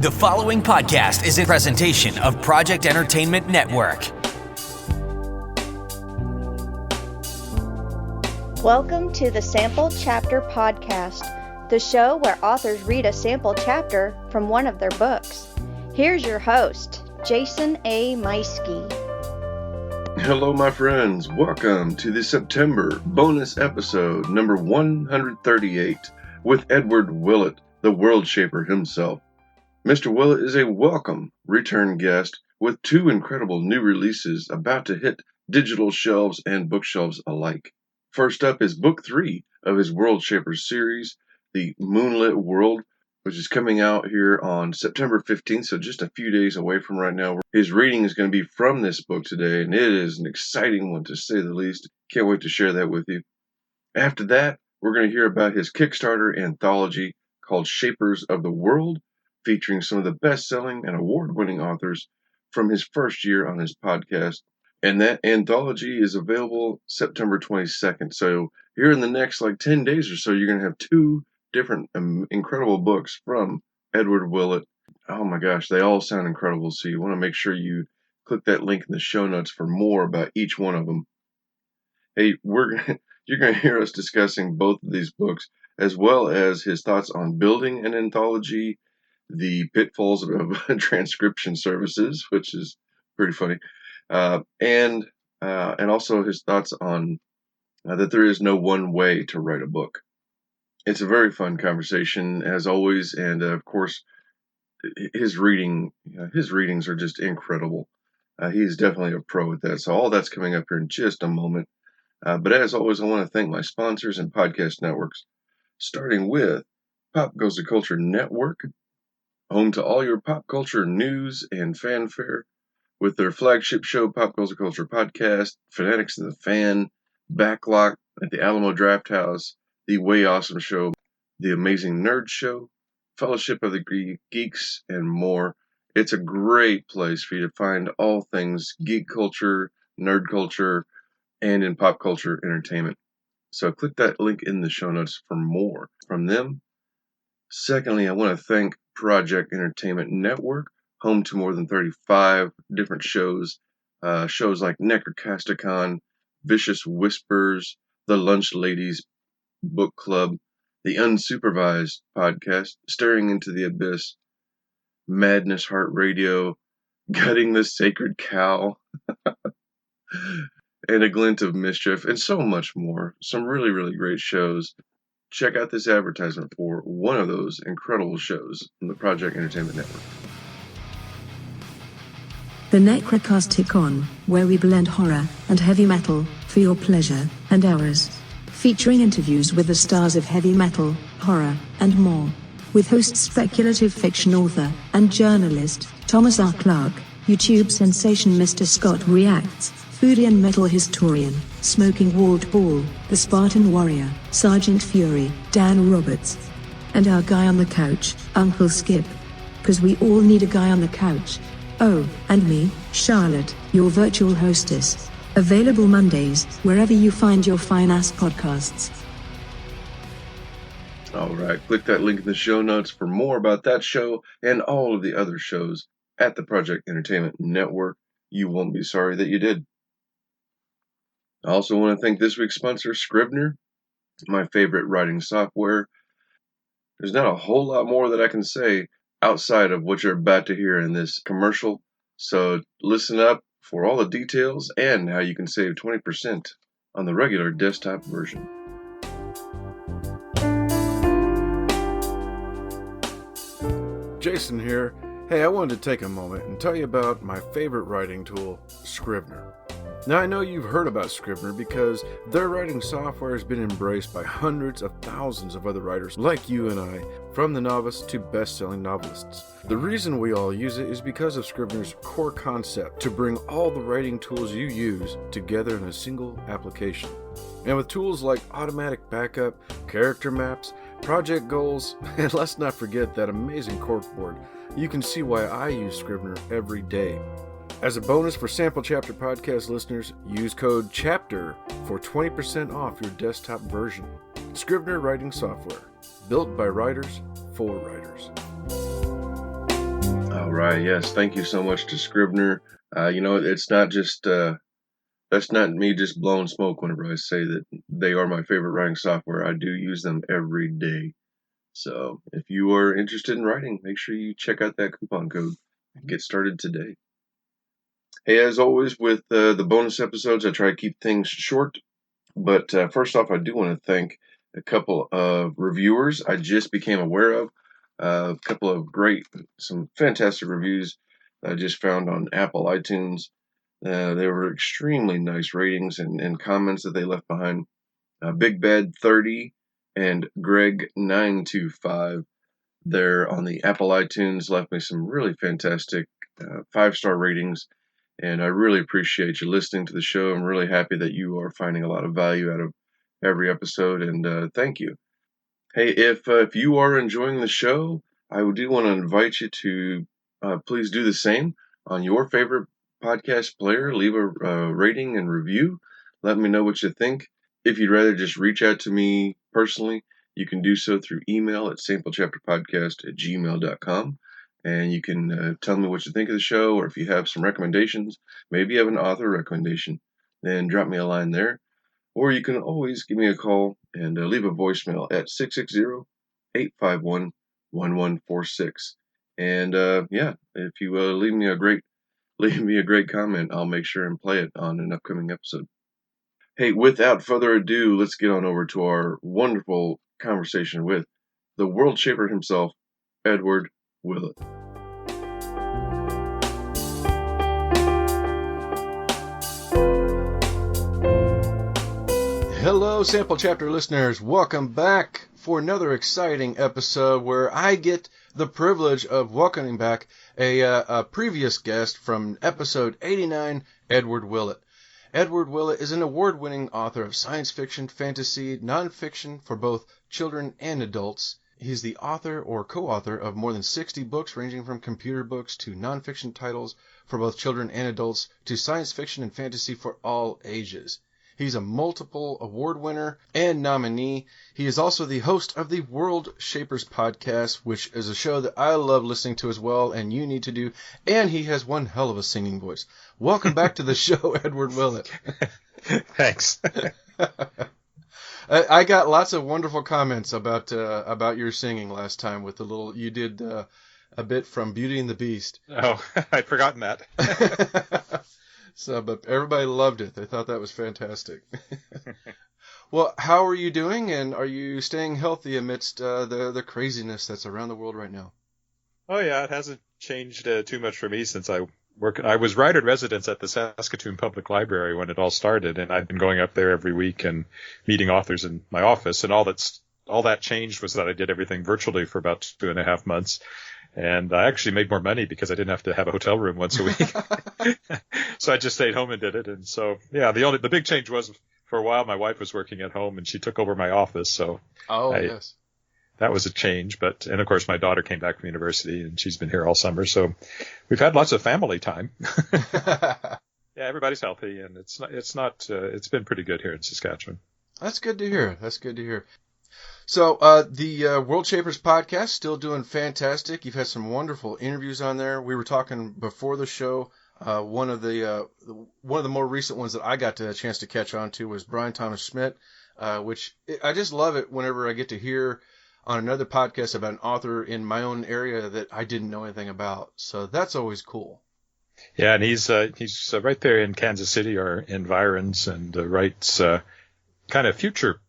The following podcast is a presentation of Project Entertainment Network. Welcome to the Sample Chapter Podcast, the show where authors read a sample chapter from one of their books. Here's your host, Jason A. Meiske. Hello, my friends. Welcome to the September bonus episode number 138 with Edward Willett, the Worldshaper himself. Mr. Willett is a welcome return guest with two incredible new releases about to hit digital shelves and bookshelves alike. First up is Book 3 of his Worldshapers series, the Moonlit World, which is coming out here on September 15th, so just a few days away from right now. His reading is going to be from this book today, and it is an exciting one to say the least. Can't wait to share that with you. After that, we're going to hear about his Kickstarter anthology called Shapers of the World, featuring some of the best-selling and award-winning authors from his first year on his podcast. And that anthology is available September 22nd. So here in the next 10 days or so, you're going to have two different incredible books from Edward Willett. Oh my gosh, they all sound incredible. So you want to make sure you click that link in the show notes for more about each one of them. Hey, you're going to hear us discussing both of these books, as well as his thoughts on building an anthology, the pitfalls of transcription services, which is pretty funny, and also his thoughts on that there is no one way to write a book. It's a very fun conversation, as always, and of course, his readings are just incredible. He's definitely a pro at that, so all that's coming up here in just a moment. But as always, I want to thank my sponsors and podcast networks, starting with Pop Goes the Culture Network, home to all your pop culture news and fanfare, with their flagship show, Pop Goes the Culture Podcast, Fanatics and the Fan, Backlot at the Alamo Drafthouse, The Way Awesome Show, The Amazing Nerd Show, Fellowship of the Geeks, and more. It's a great place for you to find all things geek culture, nerd culture, and in pop culture entertainment. So click that link in the show notes for more from them. Secondly, I want to thank Project Entertainment Network, home to more than 35 different shows. Shows like Necrocasticon, Vicious Whispers, The Lunch Ladies Book Club, The Unsupervised Podcast, Staring into the Abyss, Madness Heart Radio, Gutting the Sacred Cow, and A Glint of Mischief, and so much more. Some really, really great shows. Check out this advertisement for one of those incredible shows on the Project Entertainment Network. The Necrocasticon, where we blend horror and heavy metal for your pleasure and ours. Featuring interviews with the stars of heavy metal, horror, and more. With host speculative fiction author and journalist Thomas R. Clarke, YouTube sensation Mr. Scott Reacts, foodie and metal historian, Smoking Walled Ball, the Spartan Warrior, Sergeant Fury, Dan Roberts. And our guy on the couch, Uncle Skip. 'Cause we all need a guy on the couch. Oh, and me, Charlotte, your virtual hostess. Available Mondays, wherever you find your fine-ass podcasts. All right, click that link in the show notes for more about that show and all of the other shows at the Project Entertainment Network. You won't be sorry that you did. I also want to thank this week's sponsor, Scrivener, my favorite writing software. There's not a whole lot more that I can say outside of what you're about to hear in this commercial, so listen up for all the details and how you can save 20% on the regular desktop version. Jason here. Hey, I wanted to take a moment and tell you about my favorite writing tool, Scrivener. Now, I know you've heard about Scrivener because their writing software has been embraced by hundreds of thousands of other writers like you and I, from the novice to best-selling novelists. The reason we all use it is because of Scrivener's core concept to bring all the writing tools you use together in a single application. And with tools like automatic backup, character maps, project goals, and let's not forget that amazing corkboard, you can see why I use Scrivener every day. As a bonus for Sample Chapter Podcast listeners, use code CHAPTER for 20% off your desktop version. Scrivener writing software, built by writers for writers. right. Yes. Thank you so much to Scrivener. It's not just, that's not me just blowing smoke whenever I say that they are my favorite writing software. I do use them every day. So if you are interested in writing, make sure you check out that coupon code and get started today. Hey, as always, with the bonus episodes, I try to keep things short. But first off, I do want to thank a couple of reviewers I just became aware of. A couple of some fantastic reviews I just found on Apple iTunes. They were extremely nice ratings and comments that they left behind. Big Bad 30 and Greg 925. They're on the Apple iTunes, left me some really fantastic 5-star ratings. And I really appreciate you listening to the show. I'm really happy that you are finding a lot of value out of every episode, and thank you. Hey, if you are enjoying the show, I do want to invite you to please do the same on your favorite podcast player. Leave a rating and review. Let me know what you think. If you'd rather just reach out to me personally, you can do so through email at samplechapterpodcast@gmail.com. And you can tell me what you think of the show, or if you have some recommendations, maybe you have an author recommendation, then drop me a line there. Or you can always give me a call and leave a voicemail at 660-851-1146. And if you leave me a great comment, I'll make sure and play it on an upcoming episode. Hey, without further ado, let's get on over to our wonderful conversation with the Worldshaper himself, Edward Willett. Hello, Sample Chapter listeners. Welcome back for another exciting episode where I get the privilege of welcoming back a previous guest from episode 89, Edward Willett. Edward Willett is an award-winning author of science fiction, fantasy, nonfiction for both children and adults. He's the author or co-author of more than 60 books, ranging from computer books to nonfiction titles for both children and adults to science fiction and fantasy for all ages. He's a multiple award winner and nominee. He is also the host of the Worldshapers Podcast, which is a show that I love listening to as well, and you need to do. And he has one hell of a singing voice. Welcome back to the show, Edward Willett. Thanks. I got lots of wonderful comments about your singing last time with the little you did a bit from Beauty and the Beast. Oh, I'd forgotten that. So, but everybody loved it. They thought that was fantastic. Well, how are you doing, and are you staying healthy amidst the craziness that's around the world right now? Oh yeah, it hasn't changed too much for me since I was writer in residence at the Saskatoon Public Library when it all started, and I've been going up there every week and meeting authors in my office. And all that changed was that I did everything virtually for about 2.5 months. And I actually made more money because I didn't have to have a hotel room once a week. So I just stayed home and did it. And so, yeah, the big change was for a while my wife was working at home and she took over my office. So yes, that was a change. And of course my daughter came back from university and she's been here all summer. So we've had lots of family time. Yeah, everybody's healthy and it's been pretty good here in Saskatchewan. That's good to hear. So, the Worldshapers Podcast, still doing fantastic. You've had some wonderful interviews on there. We were talking before the show. One of the more recent ones that I got a chance to catch on to was Brian Thomas Schmidt, which I just love it whenever I get to hear on another podcast about an author in my own area that I didn't know anything about. So that's always cool. Yeah, and he's right there in Kansas City or environs and writes kind of future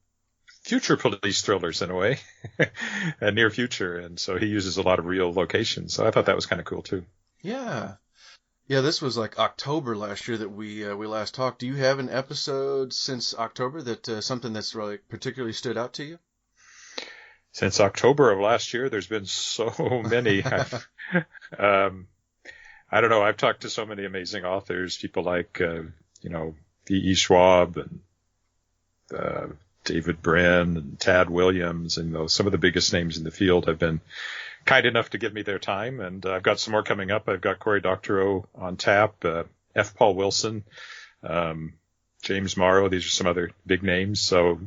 police thrillers in a way, a near future. And so he uses a lot of real locations. So I thought that was kind of cool too. Yeah. Yeah, this was like October last year that we last talked. Do you have an episode since October that something that's really particularly stood out to you? Since October of last year, there's been so many. I don't know. I've talked to so many amazing authors, people like, V.E. Schwab and David Brin and Tad Williams, and some of the biggest names in the field have been kind enough to give me their time. And I've got some more coming up. I've got Cory Doctorow on tap, F. Paul Wilson, James Morrow. These are some other big names. So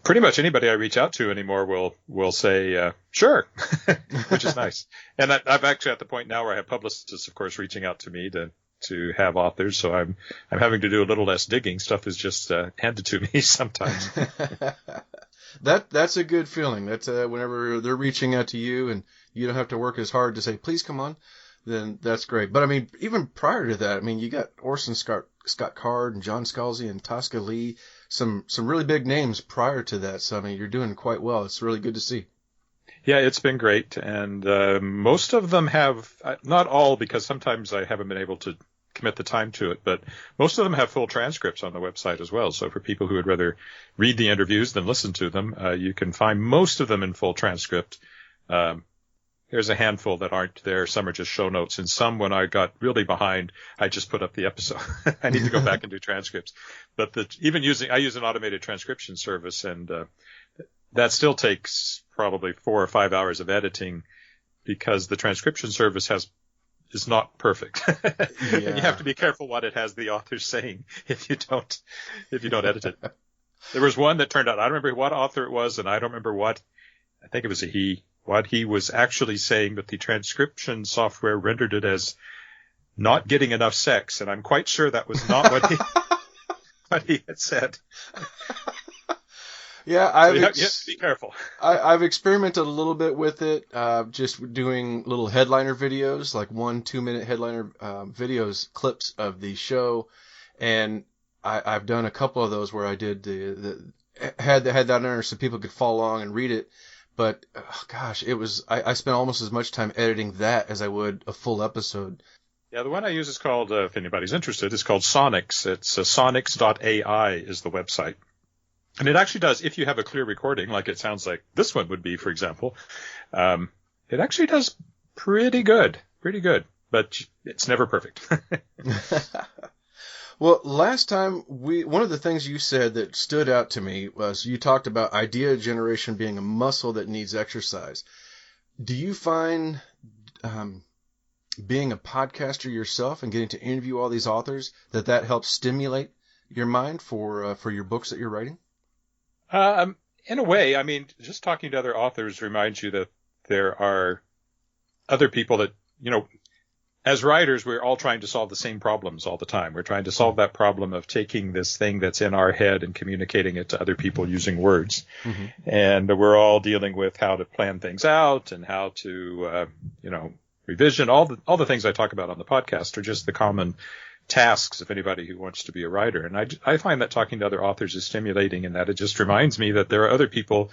Pretty much anybody I reach out to anymore will say, sure, which is nice. And I've actually at the point now where I have publicists, of course, reaching out to me to have authors. So I'm having to do a little less digging. Stuff is just handed to me sometimes. That's a good feeling. That's whenever they're reaching out to you and you don't have to work as hard to say, please come on, then that's great. But I mean, even prior to that, I mean, you got Orson Scott Card and John Scalzi and Tosca Lee, some really big names prior to that. So I mean, you're doing quite well. It's really good to see. Yeah, it's been great. And most of them have, not all, because sometimes I haven't been able to commit the time to it, but most of them have full transcripts on the website as well. So for people who would rather read the interviews than listen to them, you can find most of them in full transcript. There's a handful that aren't there. Some are just show notes, and some, when I got really behind, I just put up the episode. I need to go back and do transcripts. But I use an automated transcription service, and that still takes probably 4 or 5 hours of editing because the transcription service is not perfect. Yeah. And you have to be careful what it has the author saying if you don't edit it. There was one that turned out, I don't remember what author it was, and I don't remember I think it was a he, what he was actually saying, but the transcription software rendered it as not getting enough sex, and I'm quite sure that was not what he had said. Yeah, you have to be careful. I've experimented a little bit with it, just doing little headliner videos, like 1-2 minute headliner videos, clips of the show, and I've done a couple of those where I did had that in there so people could follow along and read it. But gosh, I spent almost as much time editing that as I would a full episode. Yeah, the one I use is called, if anybody's interested, it's called Sonics. It's sonics.ai is the website. And it actually does, if you have a clear recording, like it sounds like this one would be, for example, it actually does pretty good, but it's never perfect. Well, last time one of the things you said that stood out to me was you talked about idea generation being a muscle that needs exercise. Do you find being a podcaster yourself and getting to interview all these authors that helps stimulate your mind for your books that you're writing? In a way, I mean, just talking to other authors reminds you that there are other people that, as writers, we're all trying to solve the same problems all the time. We're trying to solve that problem of taking this thing that's in our head and communicating it to other people using words. Mm-hmm. And we're all dealing with how to plan things out and how to, revision. All the things I talk about on the podcast are just the common tasks of anybody who wants to be a writer. And I find that talking to other authors is stimulating in that it just reminds me that there are other people,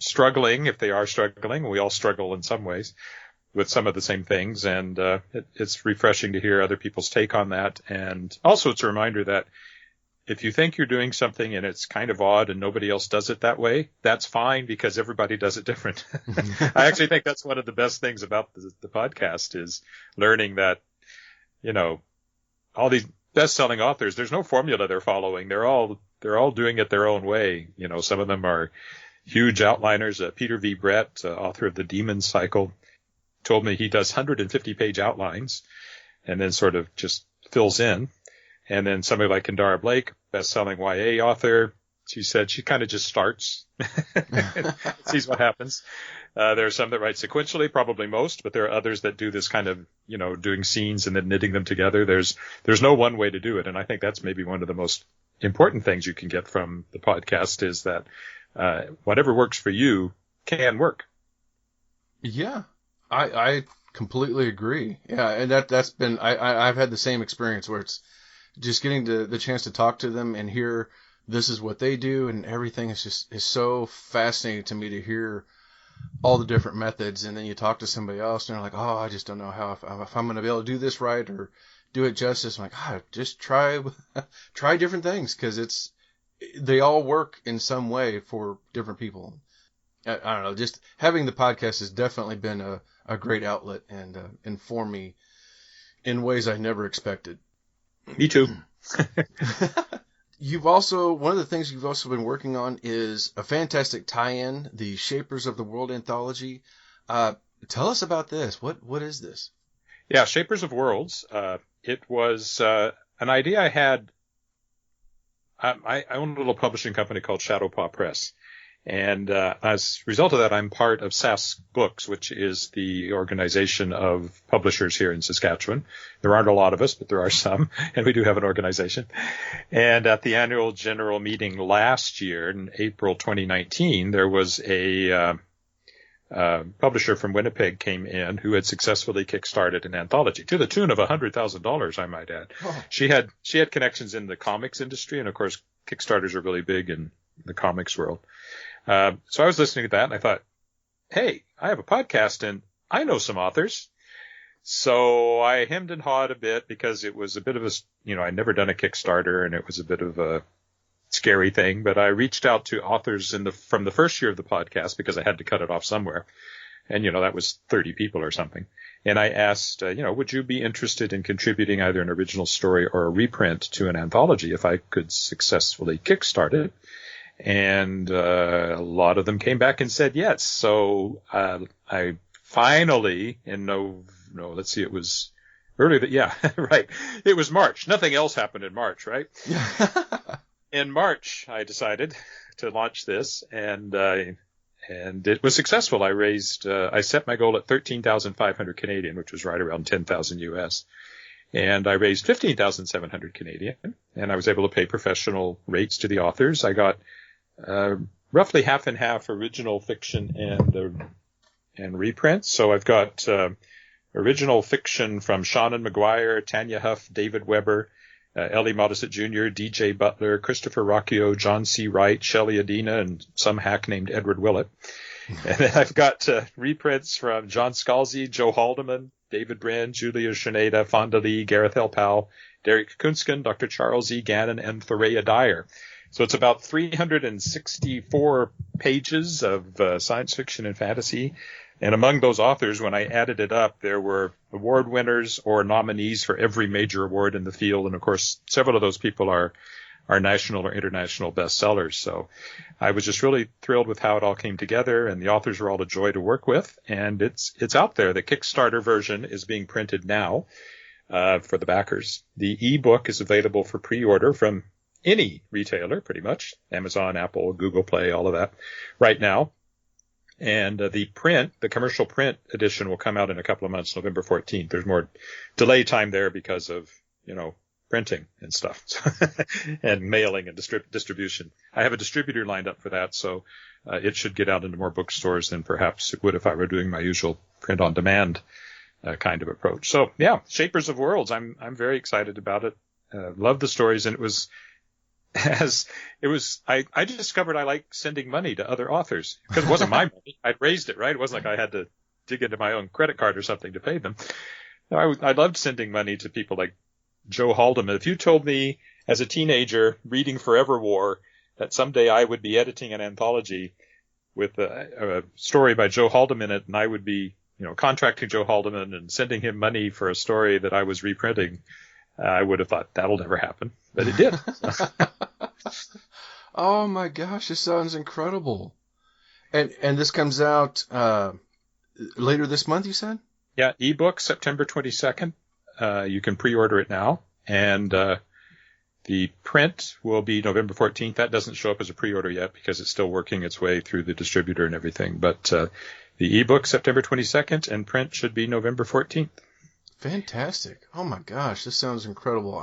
struggling, if they are struggling. We all struggle in some ways with some of the same things. And it's refreshing to hear other people's take on that. And also it's a reminder that if you think you're doing something and it's kind of odd and nobody else does it that way, that's fine because everybody does it different. I actually think that's one of the best things about the podcast is learning that, all these best-selling authors, there's no formula they're following. They're all doing it their own way. Some of them are huge outliners. Peter V. Brett, author of the Demon Cycle, told me he does 150-page outlines and then sort of just fills in. And then somebody like Kendara Blake, best-selling YA author, she said she kind of just starts, sees what happens. There are some that write sequentially, probably most, but there are others that do this kind of, doing scenes and then knitting them together. There's no one way to do it. And I think that's maybe one of the most important things you can get from the podcast is that whatever works for you can work. Yeah, I completely agree. Yeah, and that's been I've had the same experience where it's just getting the chance to talk to them and hear this is what they do, and everything is so fascinating to me to hear all the different methods. And then you talk to somebody else and they're like, oh, I just don't know if I'm going to be able to do this right or do it justice. I'm like, just try different things because they all work in some way for different people. I don't know, just having the podcast has definitely been a great outlet and informed me in ways I never expected. Me too. One of the things you've also been working on is a fantastic tie-in, the Shapers of the World anthology. Tell us about this. What is this? Yeah, Shapers of Worlds. It was an idea I had. I own a little publishing company called Shadowpaw Press. And as a result of that, I'm part of SAS Books, which is the organization of publishers here in Saskatchewan. There aren't a lot of us, but there are some, and we do have an organization. And at the annual general meeting last year, in April 2019, there was a publisher from Winnipeg came in who had successfully kickstarted an anthology to the tune of $100,000, I might add. Oh. She had connections in the comics industry, and of course, Kickstarters are really big in the comics world. So I was listening to that and I thought, hey, I have a podcast and I know some authors. So I hemmed and hawed a bit because it was a bit of I'd never done a Kickstarter and it was a bit of a scary thing, but I reached out to authors from the first year of the podcast because I had to cut it off somewhere. And, that was 30 people or something. And I asked, would you be interested in contributing either an original story or a reprint to an anthology if I could successfully kickstart it? And a lot of them came back and said yes. So I finally, let's see, it was earlier. Yeah, right. It was March. Nothing else happened in March, right? In March, I decided to launch this, and it was successful. I set my goal at 13,500 Canadian, which was right around 10,000 US. And I raised 15,700 Canadian, and I was able to pay professional rates to the authors. I got roughly half and half original fiction and reprints. So I've got original fiction from Seanan McGuire, Tanya Huff, David Weber, Ellie Modisett Jr., DJ Butler, Christopher Rocchio, John C. Wright, Shelley Adina, and some hack named Edward Willett. And then I've got reprints from John Scalzi, Joe Haldeman, David Brin, Julia Sheneda, Fonda Lee, Gareth L. Powell, Derek Kunskin, Dr. Charles E. Gannon, and Thorea Dyer. So it's about 364 pages of science fiction and fantasy. And among those authors, when I added it up, there were award winners or nominees for every major award in the field. And of course, several of those people are national or international bestsellers. So I was just really thrilled with how it all came together, and the authors were all a joy to work with. And it's out there. The Kickstarter version is being printed now for the backers. The ebook is available for pre-order from any retailer, pretty much, Amazon, Apple, Google Play, all of that, right now. And the commercial print edition will come out in a couple of months, November 14th. There's more delay time there because of, printing and stuff and mailing and distribution. I have a distributor lined up for that, so it should get out into more bookstores than perhaps it would if I were doing my usual print on demand kind of approach. So yeah, Shapers of Worlds. I'm very excited about it. Love the stories, and I discovered I like sending money to other authors because it wasn't my money. I'd raised it, right? It wasn't like I had to dig into my own credit card or something to pay them. I loved sending money to people like Joe Haldeman. If you told me as a teenager reading Forever War that someday I would be editing an anthology with a story by Joe Haldeman in it, and I would be, contracting Joe Haldeman and sending him money for a story that I was reprinting, I would have thought that'll never happen, but it did. Oh my gosh, this sounds incredible. And this comes out later this month, you said? Yeah, ebook September 22nd. You can pre-order it now, and the print will be November 14th. That doesn't show up as a pre-order yet because it's still working its way through the distributor and everything. But the ebook September 22nd, and print should be November 14th. Fantastic! Oh my gosh, this sounds incredible.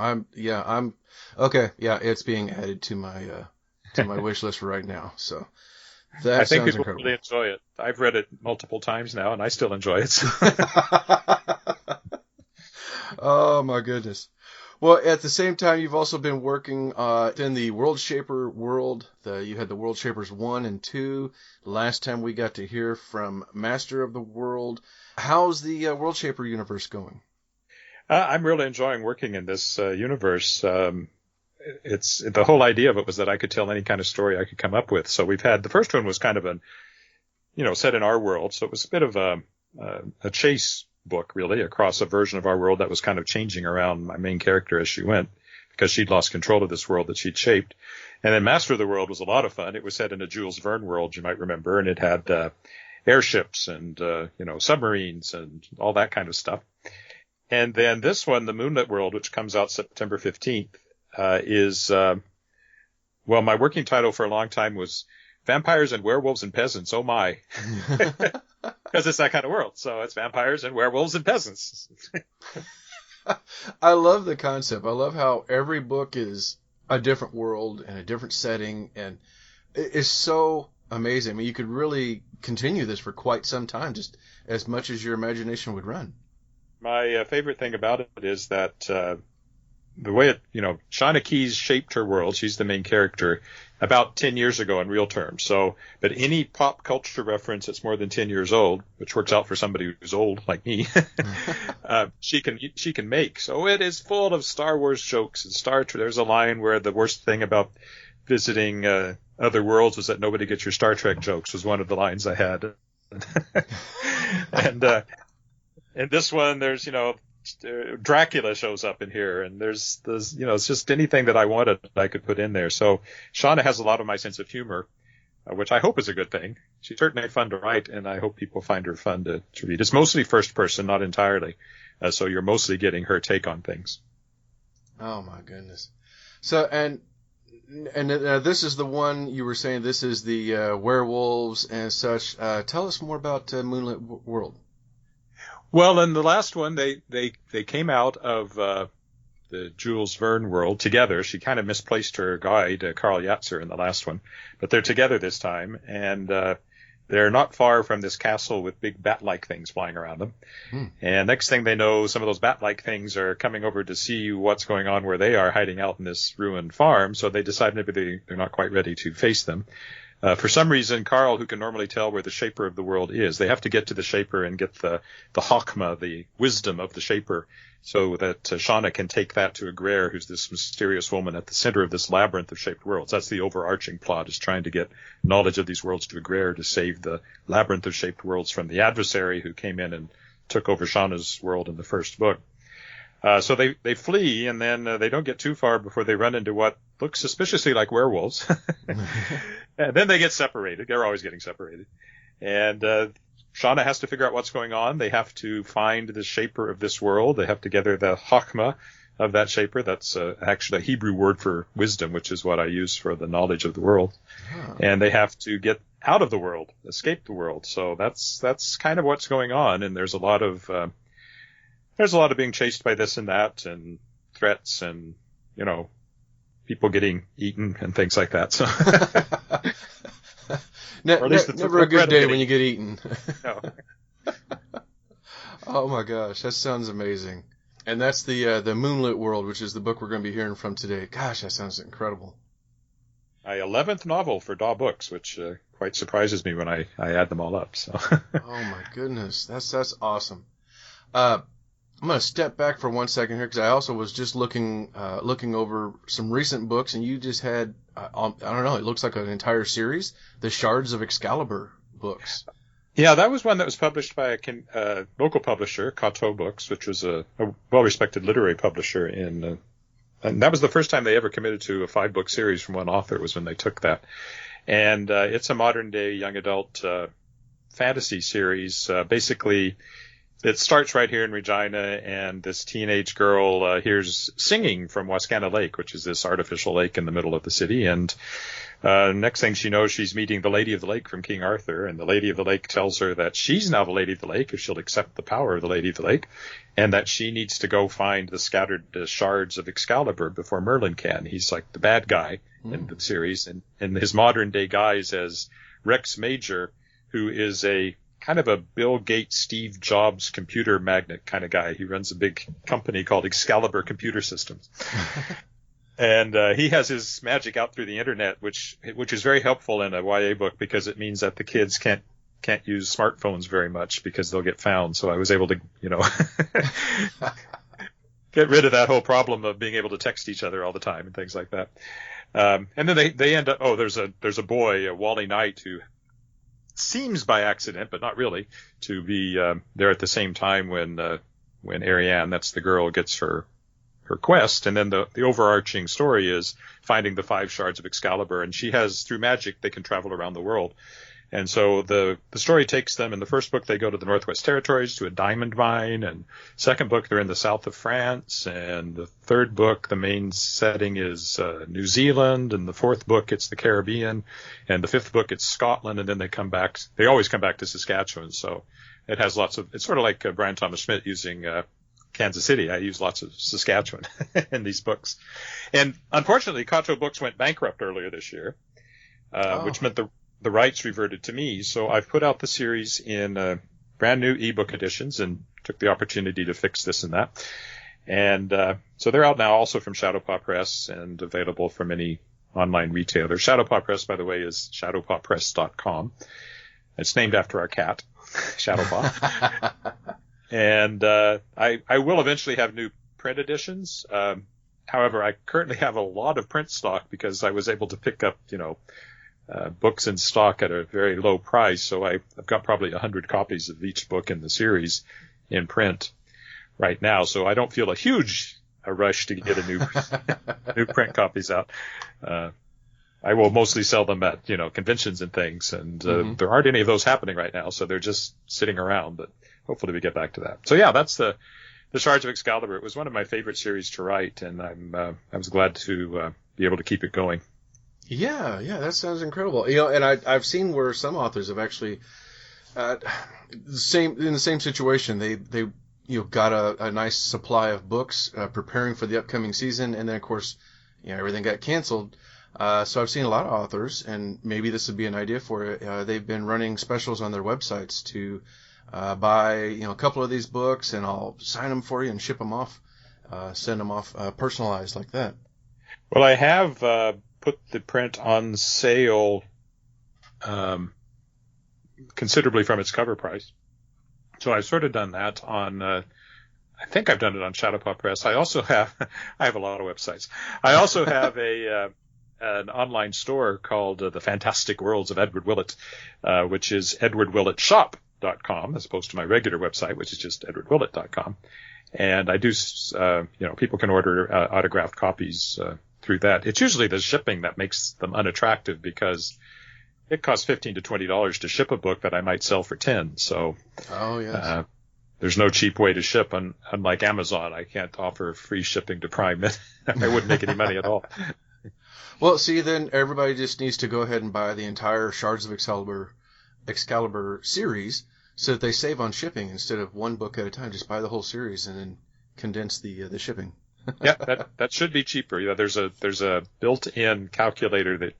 Okay. Yeah, it's being added to my wish list right now. So that I think sounds people incredible. really enjoy it. I've read it multiple times now, and I still enjoy it. Oh my goodness. Well, at the same time, you've also been working in the Worldshaper world. You had the Worldshapers 1 and 2. Last time we got to hear from Master of the World. How's the Worldshaper universe going? I'm really enjoying working in this universe. It's the whole idea of it was that I could tell any kind of story I could come up with. So we've had the first one was kind of set in our world. So it was a bit of a chase book, really, across a version of our world that was kind of changing around my main character as she went because she'd lost control of this world that she'd shaped. And then Master of the World was a lot of fun. It was set in a Jules Verne world, you might remember, and it had airships and submarines and all that kind of stuff. And then this one, the Moonlit World, which comes out September 15th, is Well, my working title for a long time was Vampires and Werewolves and Peasants. Oh my. Because it's that kind of world. So it's vampires and werewolves and peasants. I love the concept. I love how every book is a different world and a different setting, and it's so amazing. I mean, you could really continue this for quite some time, just as much as your imagination would run. My favorite thing about it is that the way it, Shauna Keyes shaped her world. She's the main character about 10 years ago in real terms. So, but any pop culture reference that's more than 10 years old, which works out for somebody who's old like me, she can make. So it is full of Star Wars jokes and Star Trek. There's a line where the worst thing about visiting other worlds was that nobody gets your Star Trek jokes, was one of the lines I had. And in this one, there's, Dracula shows up in here, and there's it's just anything that I wanted I could put in there. So Shauna has a lot of my sense of humor, which I hope is a good thing. She's certainly fun to write, and I hope people find her fun to read. It's mostly first person, not entirely. So you're mostly getting her take on things. Oh my goodness. So, and this is the one you were saying, this is the werewolves and such. Tell us more about Moonlit World. Well, in the last one, they came out of the Jules Verne world together. She kind of misplaced her guide, Carl Yatzer, in the last one, but they're together this time, and they're not far from this castle with big bat-like things flying around them. And next thing they know, some of those bat-like things are coming over to see what's going on where they are, hiding out in this ruined farm. So they decide maybe they're not quite ready to face them. For some reason, Carl, who can normally tell where the Shaper of the world is, they have to get to the Shaper and get the Chokmah, the wisdom of the Shaper, so that Shauna can take that to Agraire, who's this mysterious woman at the center of this labyrinth of shaped worlds. That's the overarching plot, is trying to get knowledge of these worlds to Agraire to save the labyrinth of shaped worlds from the adversary who came in and took over Shauna's world in the first book. So they flee, and then they don't get too far before they run into what looks suspiciously like werewolves. And then they get separated. They're always getting separated. And Shauna has to figure out what's going on. They have to find the Shaper of this world. They have to gather the Chokmah of that Shaper. That's actually a Hebrew word for wisdom, which is what I use for the knowledge of the world. And they have to get out of the world, escape the world. So that's kind of what's going on. And there's a lot of being chased by this and that, and threats, and people getting eaten and things like that. So never a good day when you get eaten. No. Oh my gosh, that sounds amazing. And that's the Moonlit World, which is the book we're going to be hearing from today. Gosh, that sounds incredible. My 11th novel for Daw Books, which quite surprises me when I add them all up. So. Oh my goodness, that's awesome. I'm going to step back for 1 second here, because I also was just looking over some recent books, and you just had, I don't know, it looks like an entire series, the Shards of Excaliber books. Yeah, that was one that was published by a local publisher, Coteau Books, which was a well-respected literary publisher and that was the first time they ever committed to a 5-book series from one author, was when they took that. And it's a modern-day young adult fantasy series, basically. It starts right here in Regina, and this teenage girl hears singing from Wascana Lake, which is this artificial lake in the middle of the city. And next thing she knows, she's meeting the Lady of the Lake from King Arthur, and the Lady of the Lake tells her that she's now the Lady of the Lake if she'll accept the power of the Lady of the Lake, and that she needs to go find the scattered shards of Excalibur before Merlin can. He's like the bad guy in the series, and in his modern-day guise as Rex Major, who is a kind of a Bill Gates, Steve Jobs computer magnate kind of guy. He runs a big company called Excalibur Computer Systems. And he has his magic out through the internet, which is very helpful in a YA book, because it means that the kids can't use smartphones very much because they'll get found. So I was able to, get rid of that whole problem of being able to text each other all the time and things like that. And then they end up, there's a boy, Wally Knight, who seems by accident, but not really, to be there at the same time when Ariane, that's the girl, gets her quest. And then the overarching story is finding the 5 shards of Excalibur, and she has, through magic, they can travel around the world. And so the story takes them, in the first book they go to the Northwest Territories to a diamond mine, and second book they're in the south of France, and the third book the main setting is New Zealand, and the fourth book it's the Caribbean, and the fifth book it's Scotland, and then they always come back to Saskatchewan. So it has it's sort of like Brian Thomas Schmidt using Kansas City. I use lots of Saskatchewan in these books. And unfortunately, Kato Books went bankrupt earlier this year, which meant the rights reverted to me. So I've put out the series in brand new ebook editions and took the opportunity to fix this and that. And so they're out now also from Shadowpaw Press and available from any online retailer. Shadowpaw Press, by the way, is shadowpawpress.com. It's named after our cat, Shadowpaw. And I will eventually have new print editions. However, I currently have a lot of print stock because I was able to pick up, books in stock at a very low price. So I've got probably 100 copies of each book in the series in print right now. So I don't feel a rush to get new print copies out. I will mostly sell them at, conventions and things. And there aren't any of those happening right now. So they're just sitting around, but hopefully we get back to that. So yeah, that's the Shards of Excaliber. It was one of my favorite series to write, and I was glad to be able to keep it going. Yeah, that sounds incredible. And I've seen where some authors have actually in the same situation. They got a nice supply of books preparing for the upcoming season, and then of course, everything got canceled. So I've seen a lot of authors, and maybe this would be an idea for it. They've been running specials on their websites to buy a couple of these books, and I'll sign them for you and ship them off, send them off personalized like that. Well, I have put the print on sale considerably from its cover price. So I've sort of done that on I think I've done it on Shadowpaw Press. I also have I have a lot of websites. I also have an online store called The Fantastic Worlds of Edward Willett, which is edwardwillettshop.com as opposed to my regular website, which is just edwardwillett.com. And I do, people can order autographed copies through that. It's usually the shipping that makes them unattractive because it costs $15 to $20 to ship a book that I might sell for $10. So, there's no cheap way to ship. Unlike Amazon, I can't offer free shipping to Prime. I wouldn't make any money at all. Well, see, then everybody just needs to go ahead and buy the entire Shards of Excaliber series so that they save on shipping instead of one book at a time. Just buy the whole series and then condense the shipping. Yeah, that should be cheaper. There's a built-in calculator that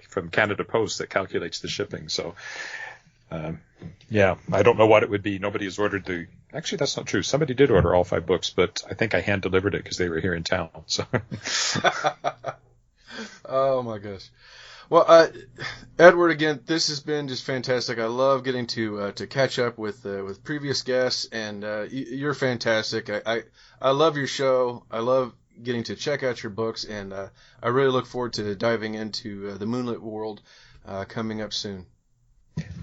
from Canada Post that calculates the shipping. So, I don't know what it would be. Nobody has ordered actually, that's not true. Somebody did order all 5 books, but I think I hand delivered it because they were here in town. So. Oh my gosh. Well, Edward, again, this has been just fantastic. I love getting to catch up with previous guests, and you're fantastic. I love your show. I love getting to check out your books, and I really look forward to diving into the Moonlit World coming up soon.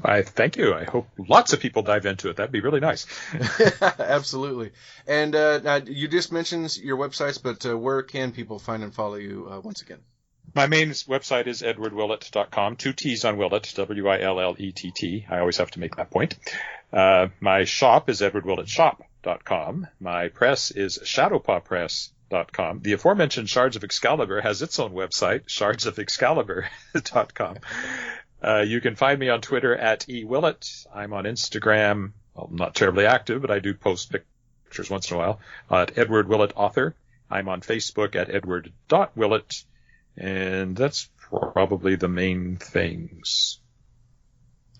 Thank you. I hope lots of people dive into it. That'd be really nice. Absolutely. And now you just mentioned your websites, but where can people find and follow you once again? My main website is edwardwillett.com. 2 T's on Willett, Willett. I always have to make that point. My shop is edwardwillettshop.com. My press is shadowpawpress.com. The aforementioned Shards of Excaliber has its own website, shardsofexcalibur.com. You can find me on Twitter at @eWillett. I'm on Instagram. Well, not terribly active, but I do post pictures once in a while at Edward Willett Author. I'm on Facebook at edward.willett. And that's probably the main things.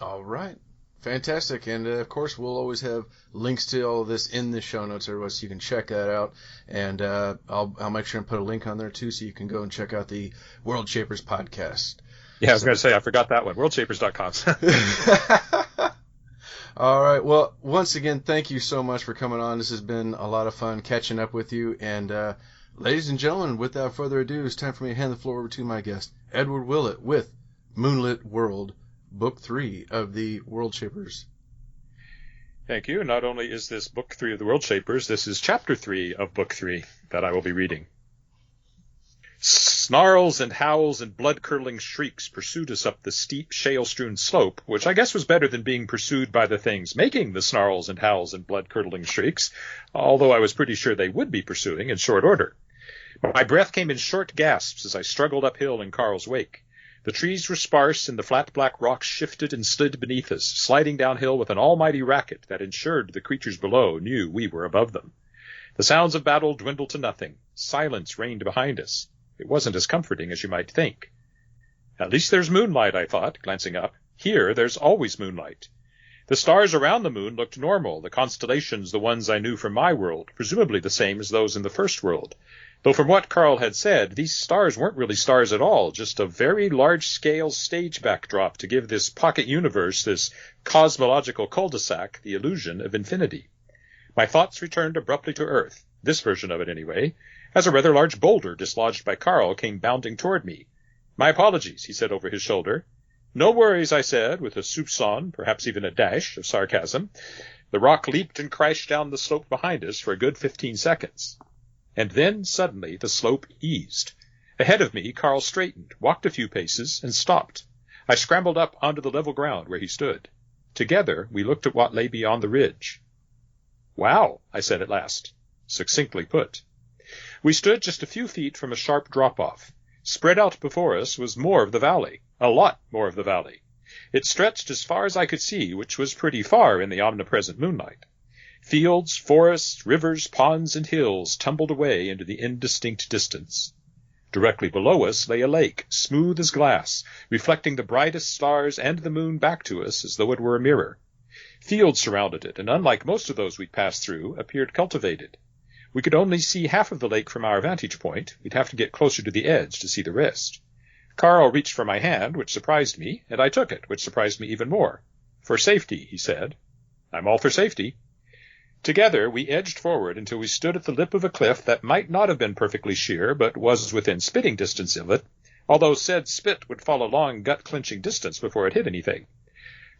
All right. Fantastic. And, of course, we'll always have links to all of this in the show notes, everybody, so you can check that out. And I'll make sure and put a link on there, too, so you can go and check out the Worldshapers Podcast. Yeah, I was going to say, I forgot that one. Worldshapers.com. All right. Well, once again, thank you so much for coming on. This has been a lot of fun catching up with you. And, ladies and gentlemen, without further ado, it's time for me to hand the floor over to my guest, Edward Willett, with Moonlit World, Book 3 of the Worldshapers. Thank you. Not only is this Book 3 of the Worldshapers, this is Chapter 3 of Book 3 that I will be reading. Snarls and howls and blood-curdling shrieks pursued us up the steep, shale-strewn slope, which I guess was better than being pursued by the things making the snarls and howls and blood-curdling shrieks, although I was pretty sure they would be pursuing in short order. My breath came in short gasps as I struggled uphill in Carl's wake. The trees were sparse, and the flat black rocks shifted and slid beneath us, sliding downhill with an almighty racket that ensured the creatures below knew we were above them. The sounds of battle dwindled to nothing. Silence reigned behind us. It wasn't as comforting as you might think. At least there's moonlight, I thought, glancing up. Here, there's always moonlight. The stars around the moon looked normal, the constellations the ones I knew from my world, presumably the same as those in the first world. Though from what Carl had said, these stars weren't really stars at all, just a very large-scale stage backdrop to give this pocket universe, this cosmological cul-de-sac, the illusion of infinity. My thoughts returned abruptly to Earth, this version of it anyway, as a rather large boulder dislodged by Carl came bounding toward me. "My apologies," he said over his shoulder. "No worries," I said, with a soupçon, perhaps even a dash, of sarcasm. The rock leaped and crashed down the slope behind us for a good 15 seconds. And then, suddenly, the slope eased. Ahead of me, Carl straightened, walked a few paces, and stopped. I scrambled up onto the level ground where he stood. Together, we looked at what lay beyond the ridge. "Wow," I said at last. Succinctly put. We stood just a few feet from a sharp drop-off. Spread out before us was more of the valley, a lot more of the valley. It stretched as far as I could see, which was pretty far in the omnipresent moonlight. Fields, forests, rivers, ponds, and hills tumbled away into the indistinct distance. Directly below us lay a lake, smooth as glass, reflecting the brightest stars and the moon back to us as though it were a mirror. Fields surrounded it, and unlike most of those we'd passed through, appeared cultivated. We could only see half of the lake from our vantage point. We'd have to get closer to the edge to see the rest. Carl reached for my hand, which surprised me, and I took it, which surprised me even more. "For safety," he said. "I'm all for safety." Together we edged forward until we stood at the lip of a cliff that might not have been perfectly sheer, but was within spitting distance of it, although said spit would fall a long gut-clenching distance before it hit anything.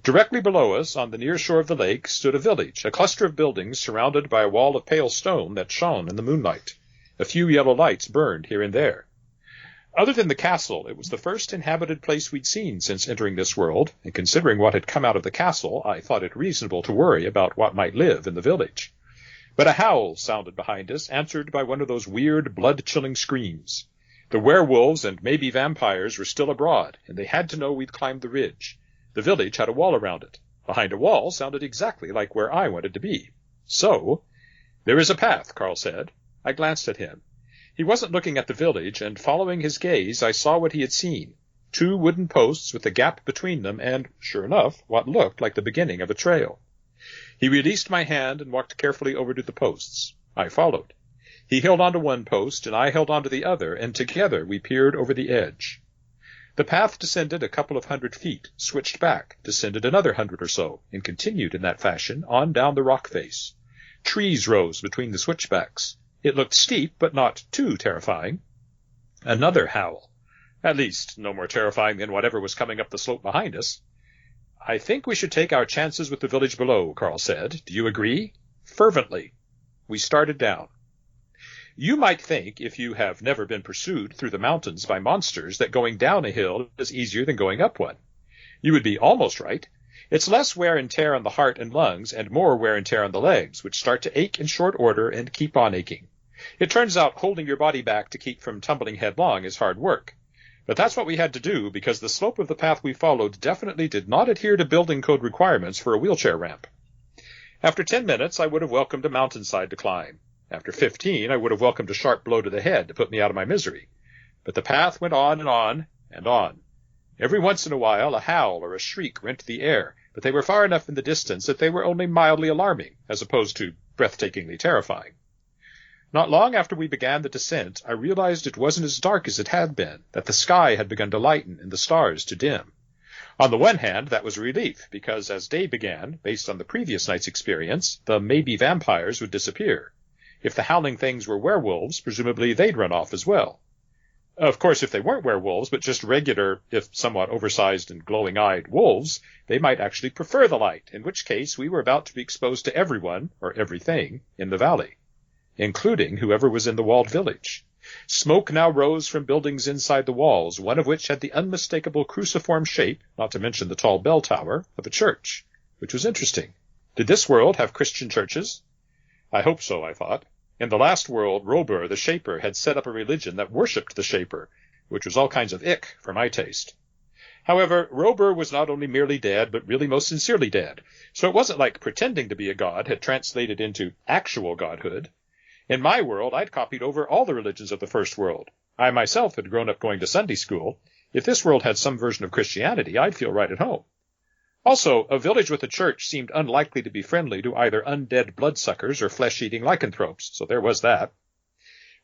Directly below us, on the near shore of the lake, stood a village, a cluster of buildings surrounded by a wall of pale stone that shone in the moonlight. A few yellow lights burned here and there. Other than the castle, it was the first inhabited place we'd seen since entering this world, and considering what had come out of the castle, I thought it reasonable to worry about what might live in the village. But a howl sounded behind us, answered by one of those weird, blood-chilling screams. The werewolves and maybe vampires were still abroad, and they had to know we'd climbed the ridge. The village had a wall around it. Behind a wall sounded exactly like where I wanted to be. So, "There is a path," Carl said. I glanced at him. He wasn't looking at the village, and following his gaze, I saw what he had seen. 2 wooden posts with a gap between them, and, sure enough, what looked like the beginning of a trail. He released my hand and walked carefully over to the posts. I followed. He held onto one post, and I held onto the other, and together we peered over the edge. The path descended a couple of 100 feet, switched back, descended another 100 or so, and continued in that fashion on down the rock face. Trees rose between the switchbacks. It looked steep, but not too terrifying. Another howl. At least, no more terrifying than whatever was coming up the slope behind us. "I think we should take our chances with the village below," Carl said. "Do you agree?" Fervently. We started down. You might think, if you have never been pursued through the mountains by monsters, that going down a hill is easier than going up one. You would be almost right. It's less wear and tear on the heart and lungs, and more wear and tear on the legs, which start to ache in short order and keep on aching. It turns out holding your body back to keep from tumbling headlong is hard work. But that's what we had to do, because the slope of the path we followed definitely did not adhere to building code requirements for a wheelchair ramp. After 10 minutes, I would have welcomed a mountainside to climb. After 15, I would have welcomed a sharp blow to the head to put me out of my misery. But the path went on and on and on. Every once in a while, a howl or a shriek rent the air, but they were far enough in the distance that they were only mildly alarming, as opposed to breathtakingly terrifying. Not long after we began the descent, I realized it wasn't as dark as it had been, that the sky had begun to lighten and the stars to dim. On the one hand, that was a relief, because as day began, based on the previous night's experience, the maybe vampires would disappear. If the howling things were werewolves, presumably they'd run off as well. Of course, if they weren't werewolves, but just regular, if somewhat oversized and glowing-eyed wolves, they might actually prefer the light, in which case we were about to be exposed to everyone, or everything, in the valley, including whoever was in the walled village. Smoke now rose from buildings inside the walls, one of which had the unmistakable cruciform shape, not to mention the tall bell tower, of a church, which was interesting. Did this world have Christian churches? I hope so, I thought. In the last world, Robur, the Shaper, had set up a religion that worshipped the Shaper, which was all kinds of ick for my taste. However, Robur was not only merely dead, but really most sincerely dead, so it wasn't like pretending to be a god had translated into actual godhood. In my world, I'd copied over all the religions of the first world. I myself had grown up going to Sunday school. If this world had some version of Christianity, I'd feel right at home. Also, a village with a church seemed unlikely to be friendly to either undead bloodsuckers or flesh-eating lycanthropes, so there was that.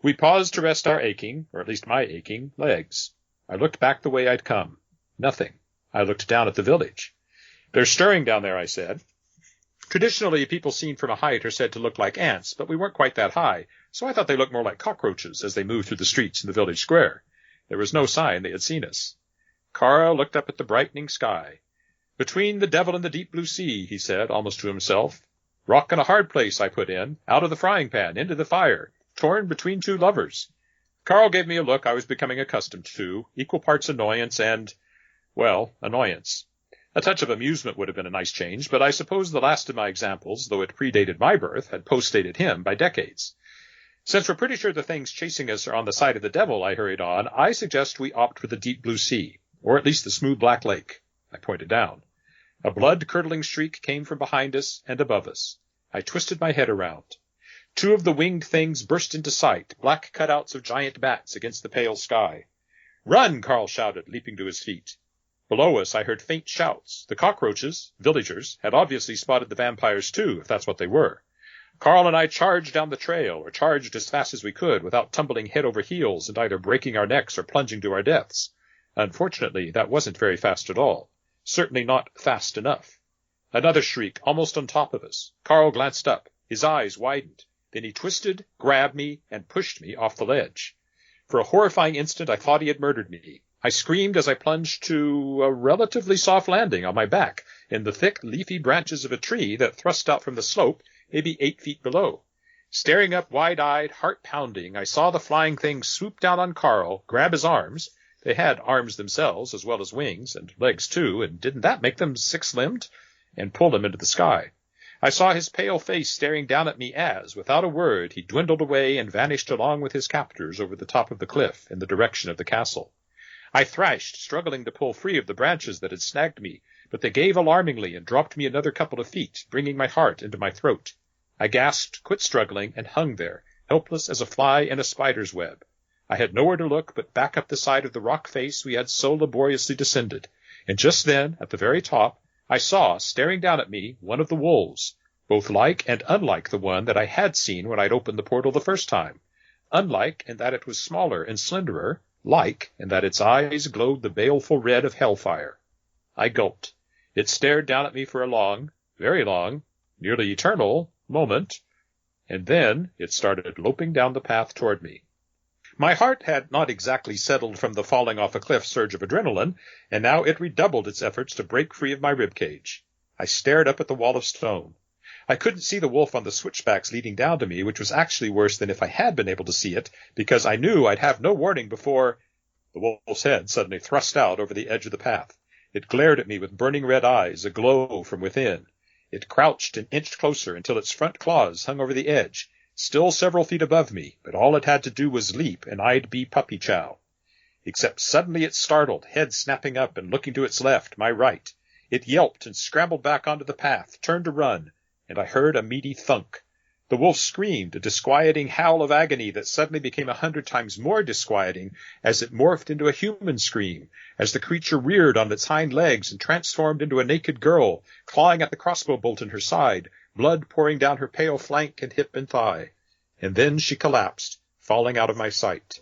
We paused to rest our aching, or at least my aching, legs. I looked back the way I'd come. Nothing. I looked down at the village. They're stirring down there, I said. Traditionally, people seen from a height are said to look like ants, but we weren't quite that high, so I thought they looked more like cockroaches as they moved through the streets in the village square. There was no sign they had seen us. Carl looked up at the brightening sky. Between the devil and the deep blue sea, he said, almost to himself. Rock in a hard place, I put in, out of the frying pan, into the fire, torn between two lovers. Carl gave me a look I was becoming accustomed to, equal parts annoyance and, well, annoyance. A touch of amusement would have been a nice change, but I suppose the last of my examples, though it predated my birth, had postdated him by decades. Since we're pretty sure the things chasing us are on the side of the devil, I hurried on, I suggest we opt for the deep blue sea, or at least the smooth black lake. I pointed down. A blood-curdling shriek came from behind us and above us. I twisted my head around. Two of the winged things burst into sight, black cutouts of giant bats against the pale sky. "Run!" Carl shouted, leaping to his feet. Below us I heard faint shouts. The cockroaches, villagers, had obviously spotted the vampires too, if that's what they were. Carl and I charged down the trail, or charged as fast as we could, without tumbling head over heels and either breaking our necks or plunging to our deaths. Unfortunately, that wasn't very fast at all. Certainly not fast enough. Another shriek, almost on top of us. Carl glanced up. His eyes widened. Then he twisted, grabbed me, and pushed me off the ledge. For a horrifying instant, I thought he had murdered me. I screamed as I plunged to a relatively soft landing on my back in the thick, leafy branches of a tree that thrust out from the slope, maybe 8 feet below. Staring up wide-eyed, heart-pounding, I saw the flying thing swoop down on Carl, grab his arms. They had arms themselves, as well as wings, and legs too, and didn't that make them six-limbed? And pull him into the sky. I saw his pale face staring down at me as, without a word, he dwindled away and vanished along with his captors over the top of the cliff in the direction of the castle. I thrashed, struggling to pull free of the branches that had snagged me, but they gave alarmingly and dropped me another couple of feet, bringing my heart into my throat. I gasped, quit struggling, and hung there, helpless as a fly in a spider's web. I had nowhere to look but back up the side of the rock face we had so laboriously descended, and just then, at the very top, I saw, staring down at me, one of the wolves, both like and unlike the one that I had seen when I'd opened the portal the first time. Unlike in that it was smaller and slenderer, like in that its eyes glowed the baleful red of hellfire. I gulped. It stared down at me for a long, very long, nearly eternal moment, and then it started loping down the path toward me. My heart had not exactly settled from the falling off a cliff surge of adrenaline, and now it redoubled its efforts to break free of my ribcage. I stared up at the wall of stone. I couldn't see the wolf on the switchbacks leading down to me, which was actually worse than if I had been able to see it, because I knew I'd have no warning before the wolf's head suddenly thrust out over the edge of the path. It glared at me with burning red eyes, aglow from within. It crouched and inched closer until its front claws hung over the edge, still several feet above me, but all it had to do was leap, and I'd be puppy chow. Except suddenly it startled, head snapping up and looking to its left, my right. It yelped and scrambled back onto the path, turned to run, and I heard a meaty thunk. The wolf screamed, a disquieting howl of agony that suddenly became 100 times more disquieting as it morphed into a human scream, as the creature reared on its hind legs and transformed into a naked girl, clawing at the crossbow bolt in her side, blood pouring down her pale flank and hip and thigh. And then she collapsed, falling out of my sight.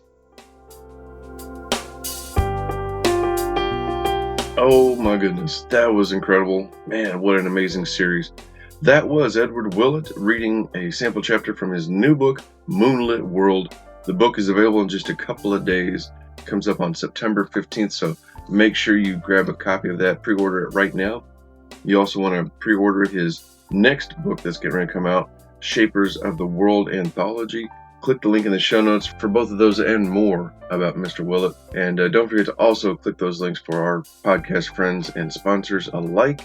Oh my goodness, that was incredible. Man, what an amazing series. That was Edward Willett reading a sample chapter from his new book, Moonlit World. The book is available in just a couple of days. It comes up on September 15th, so make sure you grab a copy of that, pre-order it right now. You also want to pre-order his next book that's getting ready to come out, Shapers of the World anthology. click the link in the show notes for both of those and more about Mr. Willett. And don't forget to also click those links for our podcast friends and sponsors alike.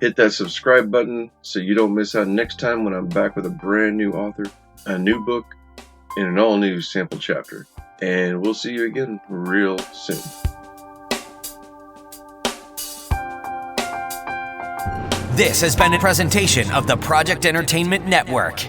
Hit that subscribe button so you don't miss out next time when I'm back with a brand new author, a new book, and an all-new sample chapter. And we'll see you again real soon. This has been a presentation of the Project Entertainment Network.